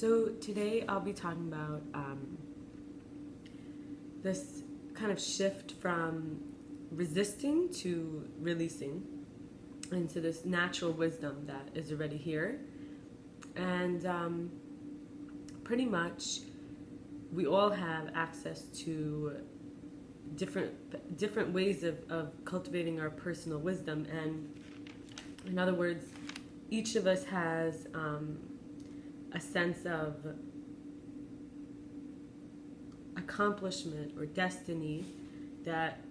So today I'll be talking about this kind of shift from resisting to releasing into this natural wisdom that is already here. And pretty much we all have access to different ways of cultivating our personal wisdom. And in other words, each of us has a sense of accomplishment or destiny that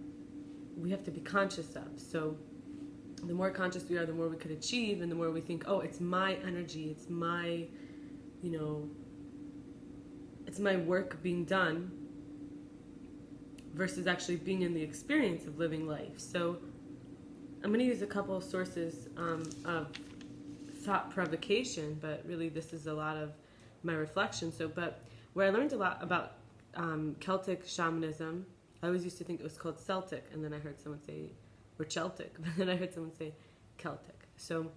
we have to be conscious of. So the more conscious we are, the more we could achieve, and the more we think, oh, it's my energy, it's my, it's my work being done, versus actually being in the experience of living life. So I'm going to use a couple of sources of thought provocation, but really this is a lot of my reflection. But where I learned a lot about Celtic shamanism, I always used to think it was called Celtic, and then I heard someone say, or Celtic, but then I heard someone say Celtic. So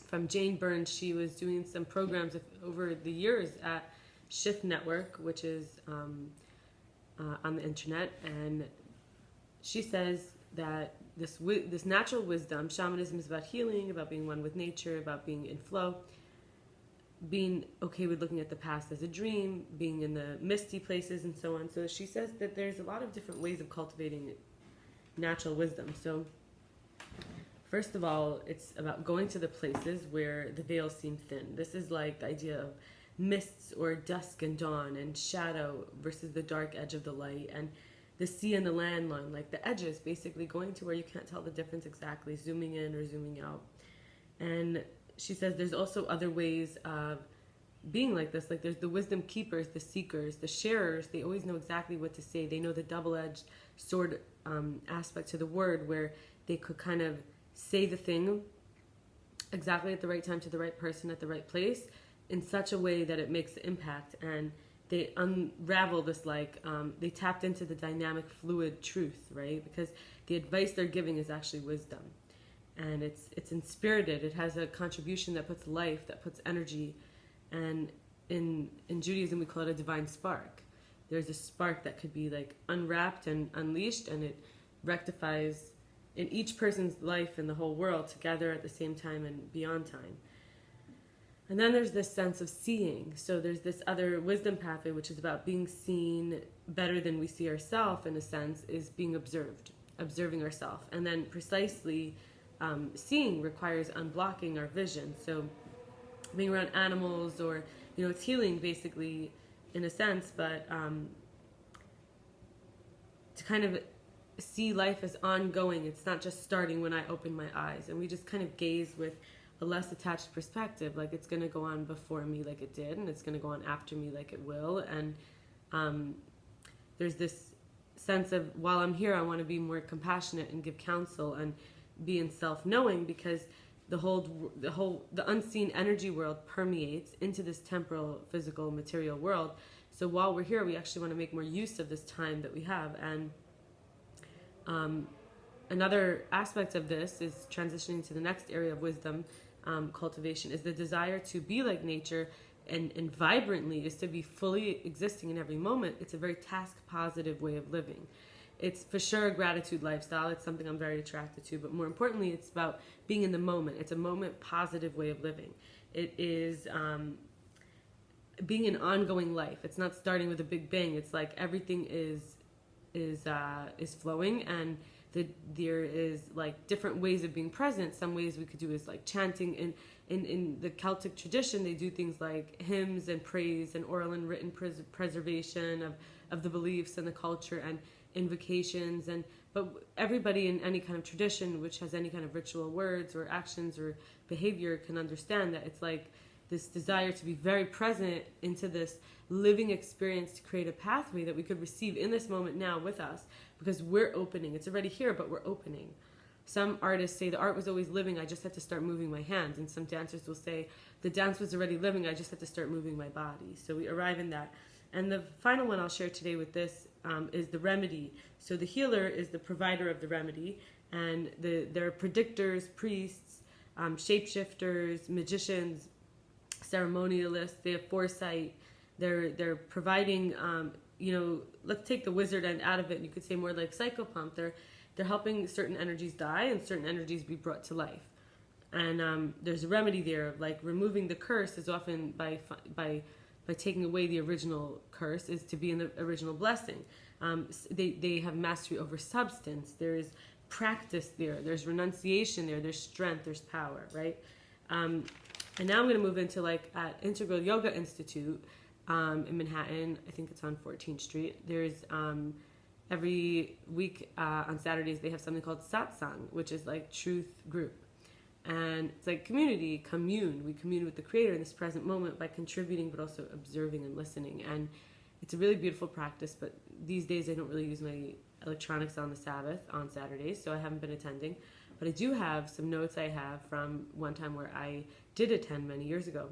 from Jane Burns, she was doing some programs over the years at Shift Network, which is on the internet, and she says that this natural wisdom, shamanism is about healing, about being one with nature, about being in flow, being okay with looking at the past as a dream, being in the misty places, and so on. So she says that there's a lot of different ways of cultivating natural wisdom. So first of all, it's about going to the places where the veils seem thin. This is like the idea of mists or dusk and dawn, and shadow versus the dark edge of the light, and the sea and the land line, like the edges, basically going to where you can't tell the difference exactly, zooming in or zooming out. And she says there's also other ways of being like this. Like there's the wisdom keepers, the seekers, the sharers. They always know exactly what to say. They know the double-edged sword aspect to the word, where they could kind of say the thing exactly at the right time to the right person at the right place in such a way that it makes impact. And they unravel this, they tapped into the dynamic, fluid truth, right? Because the advice they're giving is actually wisdom. And it's inspirited. It has a contribution that puts life, that puts energy. And in Judaism, we call it a divine spark. There's a spark that could be like unwrapped and unleashed, and it rectifies in each person's life in the whole world together at the same time and beyond time. And then there's this sense of seeing. So there's this other wisdom pathway, which is about being seen better than we see ourselves, in a sense, is being observing ourselves. And then precisely seeing requires unblocking our vision. So being around animals, or, it's healing basically in a sense, but to kind of see life as ongoing. It's not just starting when I open my eyes. And we just kind of gaze with a less attached perspective, like it's going to go on before me like it did, and it's going to go on after me like it will. And there's this sense of, while I'm here, I want to be more compassionate and give counsel and be in self-knowing, because the unseen energy world permeates into this temporal, physical, material world. So while we're here, we actually want to make more use of this time that we have. And another aspect of this is transitioning to the next area of wisdom cultivation, is the desire to be like nature, and vibrantly, is to be fully existing in every moment. It's a very task positive way of living. It's for sure a gratitude lifestyle. It's something I'm very attracted to, but more importantly, it's about being in the moment. It's a moment positive way of living. It is being an ongoing life. It's not starting with a big bang. It's like everything is flowing, and there is like different ways of being present. Some ways we could do is like chanting. In the Celtic tradition, they do things like hymns and praise and oral and written preservation of the beliefs and the culture, and invocations. But everybody in any kind of tradition which has any kind of ritual words or actions or behavior can understand that it's like this desire to be very present into this living experience, to create a pathway that we could receive in this moment now with us, because we're opening. It's already here, but we're opening. Some artists say the art was always living, I just had to start moving my hands. And some dancers will say the dance was already living, I just had to start moving my body. So we arrive in that. And the final one I'll share today with this is the remedy. So the healer is the provider of the remedy, and there are predictors, priests, shapeshifters, magicians, ceremonialists, they have foresight, they're providing, let's take the wizard end out of it, and you could say more like psychopomp. They're helping certain energies die and certain energies be brought to life. And there's a remedy there, like removing the curse is often by taking away the original curse is to be in the original blessing. They have mastery over substance. There's practice there. There's renunciation there. There's strength. There's power, right? And now I'm going to move into like at Integral Yoga Institute in Manhattan. I think it's on 14th Street. There's every week on Saturdays they have something called satsang, which is like truth group. And it's like commune. We commune with the Creator in this present moment by contributing, but also observing and listening. And it's a really beautiful practice, but these days I don't really use my electronics on the Sabbath, on Saturdays, so I haven't been attending. But I do have some notes I have from one time where I did attend many years ago.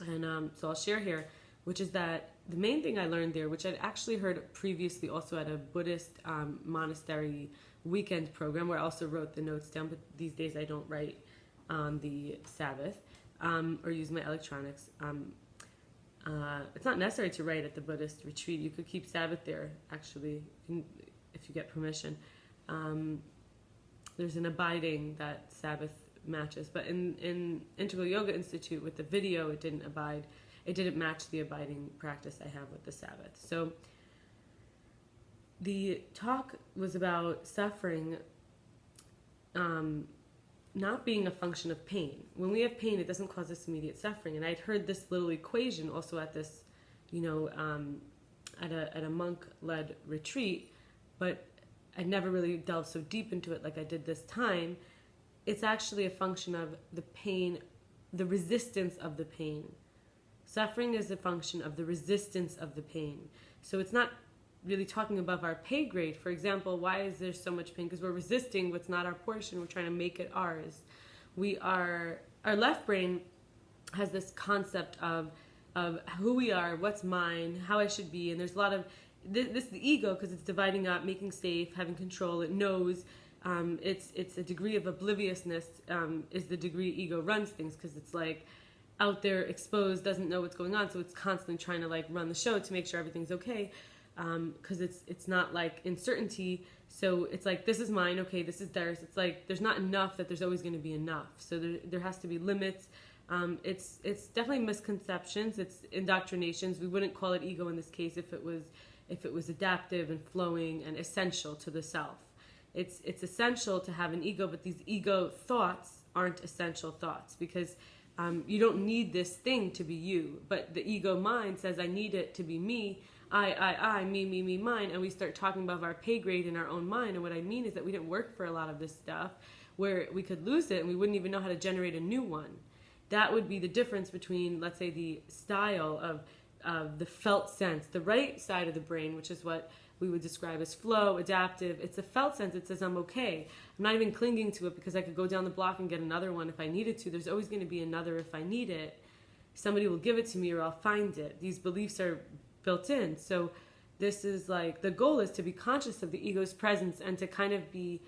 And so I'll share here, which is that the main thing I learned there, which I'd actually heard previously also at a Buddhist monastery weekend program where I also wrote the notes down, but these days I don't write on the Sabbath or use my electronics. It's not necessary to write at the Buddhist retreat. You could keep Sabbath there, actually, if you get permission. There's an abiding that Sabbath matches, but in Integral Yoga Institute with the video, it didn't match the abiding practice I have with the Sabbath. So the talk was about suffering not being a function of pain. When we have pain, it doesn't cause us immediate suffering. And I'd heard this little equation also at this, at a monk-led retreat, but I never really delved so deep into it like I did this time. It's actually a function of the pain, the resistance of the pain. Suffering is a function of the resistance of the pain. So it's not really talking above our pay grade. For example, why is there so much pain? Because we're resisting what's not our portion. We're trying to make it ours. Our left brain has this concept of who we are, what's mine, how I should be. And there's a lot of this the ego, because it's dividing up, making safe, having control. It knows. It's a degree of obliviousness is the degree ego runs things, because it's like out there, exposed, doesn't know what's going on. So it's constantly trying to like run the show to make sure everything's okay. Because it's not like uncertainty, so it's like this is mine, okay, this is theirs. It's like there's not enough that there's always going to be enough. So there has to be limits. It's definitely misconceptions. It's indoctrinations. We wouldn't call it ego in this case if it was adaptive and flowing and essential to the self. It's essential to have an ego, but these ego thoughts aren't essential thoughts, because you don't need this thing to be you. But the ego mind says I need it to be me. I, me, mine, and we start talking about our pay grade in our own mind. And what I mean is that we didn't work for a lot of this stuff where we could lose it and we wouldn't even know how to generate a new one. That would be the difference between, let's say, the style of the felt sense, the right side of the brain, which is what we would describe as flow, adaptive. It's a felt sense. It says I'm okay. I'm not even clinging to it because I could go down the block and get another one if I needed to. There's always going to be another if I need it. Somebody will give it to me or I'll find it. These beliefs are built in. So this is like, the goal is to be conscious of the ego's presence and to kind of be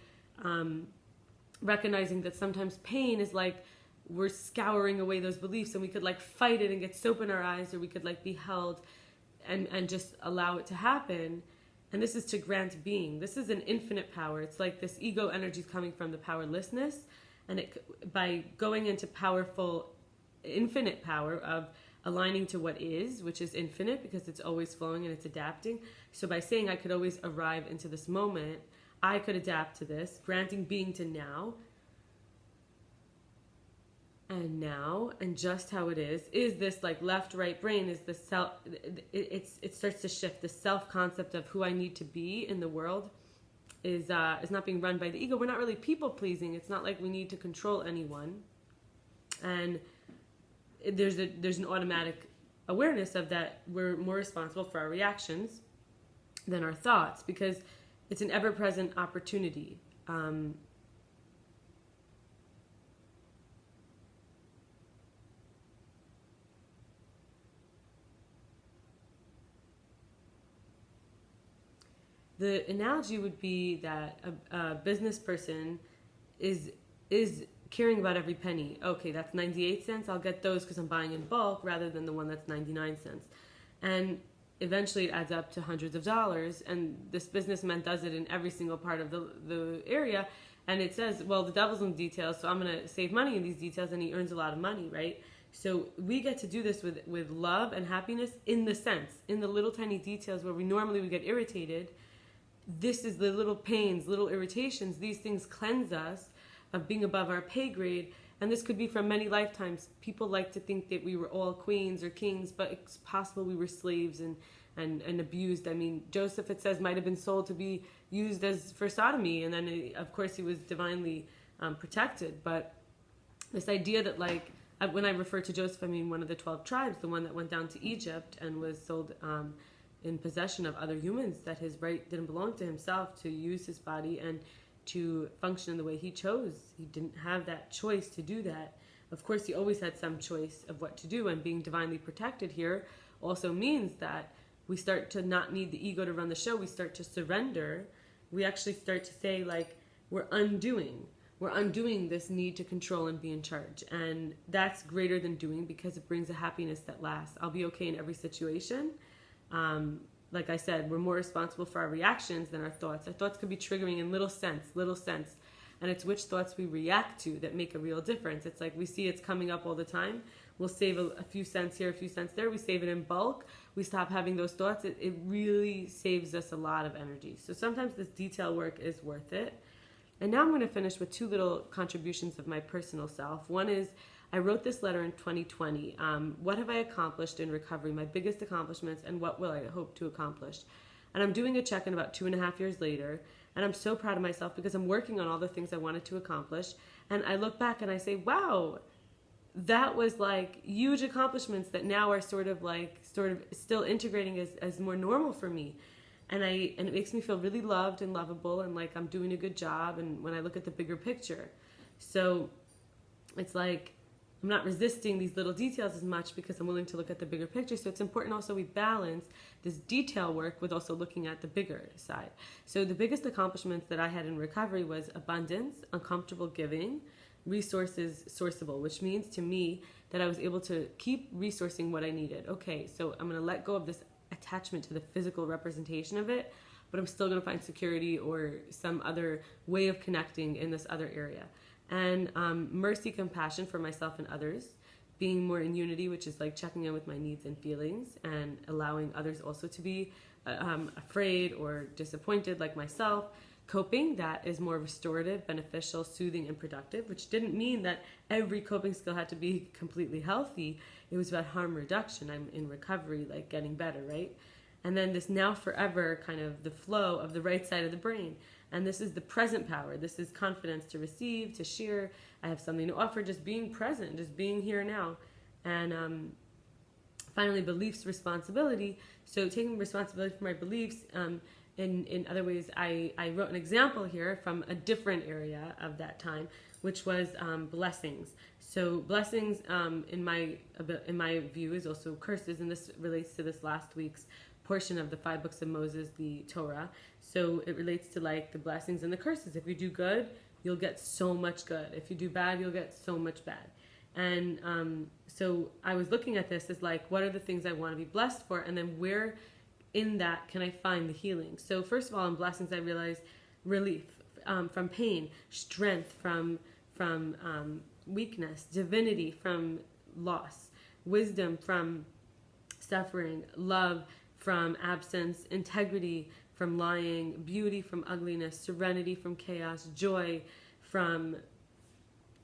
recognizing that sometimes pain is like we're scouring away those beliefs, and we could like fight it and get soap in our eyes, or we could like be held and just allow it to happen. And this is to grant being. This is an infinite power. It's like this ego energy is coming from the powerlessness, and by going into powerful infinite power of aligning to what is, which is infinite because it's always flowing and it's adapting. So by saying I could always arrive into this moment, I could adapt to this, granting being to now, and just how it is this like left, right brain is the self, it starts to shift. The self-concept of who I need to be in the world is not being run by the ego. We're not really people-pleasing. It's not like we need to control anyone. And there's an automatic awareness of that we're more responsible for our reactions than our thoughts, because it's an ever-present opportunity. The analogy would be that a business person is caring about every penny. Okay, that's 98 cents. I'll get those because I'm buying in bulk rather than the one that's 99 cents. And eventually it adds up to hundreds of dollars. And this businessman does it in every single part of the area. And it says, well, the devil's in the details, so I'm going to save money in these details, and he earns a lot of money, right? So we get to do this with love and happiness in the little tiny details where we normally would get irritated. This is the little pains, little irritations. These things cleanse us of being above our pay grade. And this could be from many lifetimes. People like to think that we were all queens or kings, but it's possible we were slaves and abused. I mean, Joseph, it says, might have been sold to be used as for sodomy. And then, of course, he was divinely protected. But this idea that, like, when I refer to Joseph, I mean one of the 12 tribes, the one that went down to Egypt and was sold in possession of other humans, that his right didn't belong to himself to use his body and to function in the way he chose. He didn't have that choice to do that. Of course, he always had some choice of what to do, and being divinely protected here also means that we start to not need the ego to run the show. We start to surrender. We actually start to say, like, we're undoing this need to control and be in charge. And that's greater than doing, because it brings a happiness that lasts. I'll be okay in every situation. Like I said, we're more responsible for our reactions than our thoughts. Our thoughts could be triggering in little sense. And it's which thoughts we react to that make a real difference. It's like we see it's coming up all the time. We'll save a few cents here, a few cents there. We save it in bulk. We stop having those thoughts. It really saves us a lot of energy. So sometimes this detail work is worth it. And now I'm going to finish with two little contributions of my personal self. One is, I wrote this letter in 2020. What have I accomplished in recovery? My biggest accomplishments, and what will I hope to accomplish? And I'm doing a check-in about 2.5 years later, and I'm so proud of myself because I'm working on all the things I wanted to accomplish. And I look back and I say, wow, that was like huge accomplishments that now are sort of still integrating as more normal for me. And it makes me feel really loved and lovable, and like I'm doing a good job. And when I look at the bigger picture, so it's like I'm not resisting these little details as much because I'm willing to look at the bigger picture. So it's important also we balance this detail work with also looking at the bigger side. So the biggest accomplishments that I had in recovery was abundance, uncomfortable giving, resources sourceable, which means to me that I was able to keep resourcing what I needed. Okay, so I'm going to let go of this attachment to the physical representation of it, but I'm still going to find security or some other way of connecting in this other area. And mercy, compassion for myself and others, being more in unity, which is like checking in with my needs and feelings and allowing others also to be afraid or disappointed like myself. Coping, that is more restorative, beneficial, soothing, and productive, which didn't mean that every coping skill had to be completely healthy. It was about harm reduction. I'm in recovery, like getting better, right? And then this now forever kind of the flow of the right side of the brain. And this is the present power. This is confidence to receive, to share. I have something to offer, just being present, just being here now. And finally, beliefs, responsibility. So taking responsibility for my beliefs. In other ways, I wrote an example here from a different area of that time, which was blessings. So blessings, in my view, is also curses, and this relates to this last week's portion of the 5 books of Moses, the Torah. So it relates to like the blessings and the curses. If you do good, you'll get so much good. If you do bad, you'll get so much bad. And so I was looking at this as like, what are the things I want to be blessed for? And then where in that can I find the healing? So first of all, in blessings, I realized relief from pain, strength from weakness, divinity from loss, wisdom from suffering, love from absence, integrity from lying, beauty from ugliness, serenity from chaos, joy from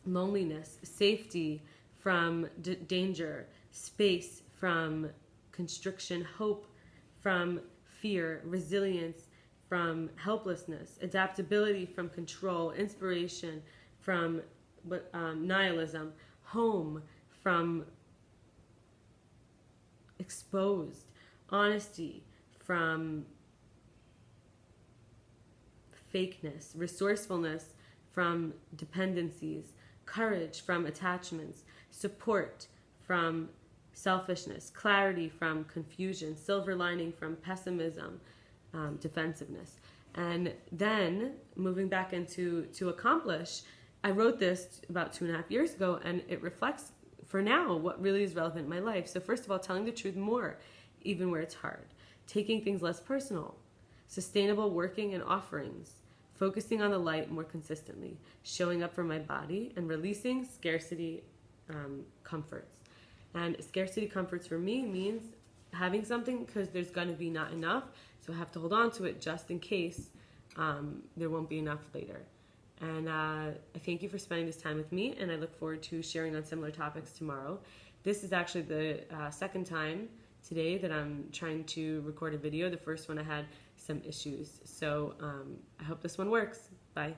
loneliness, safety from danger, space from constriction, hope from fear, resilience from helplessness, adaptability from control, inspiration from nihilism, home from exposed, honesty from fakeness, resourcefulness from dependencies, courage from attachments, support from selfishness, clarity from confusion, silver lining from pessimism, defensiveness. And then moving back into to accomplish I wrote this about 2.5 years ago, and it reflects for now what really is relevant in my life. So first of all, telling the truth more, even where it's hard, taking things less personal, sustainable working and offerings, focusing on the light more consistently, showing up for my body, and releasing scarcity comforts. And scarcity comforts for me means having something because there's going to be not enough, so I have to hold on to it just in case there won't be enough later. And I thank you for spending this time with me, and I look forward to sharing on similar topics tomorrow. This is actually the second time today that I'm trying to record a video. The first one I had some issues. So I hope this one works. Bye.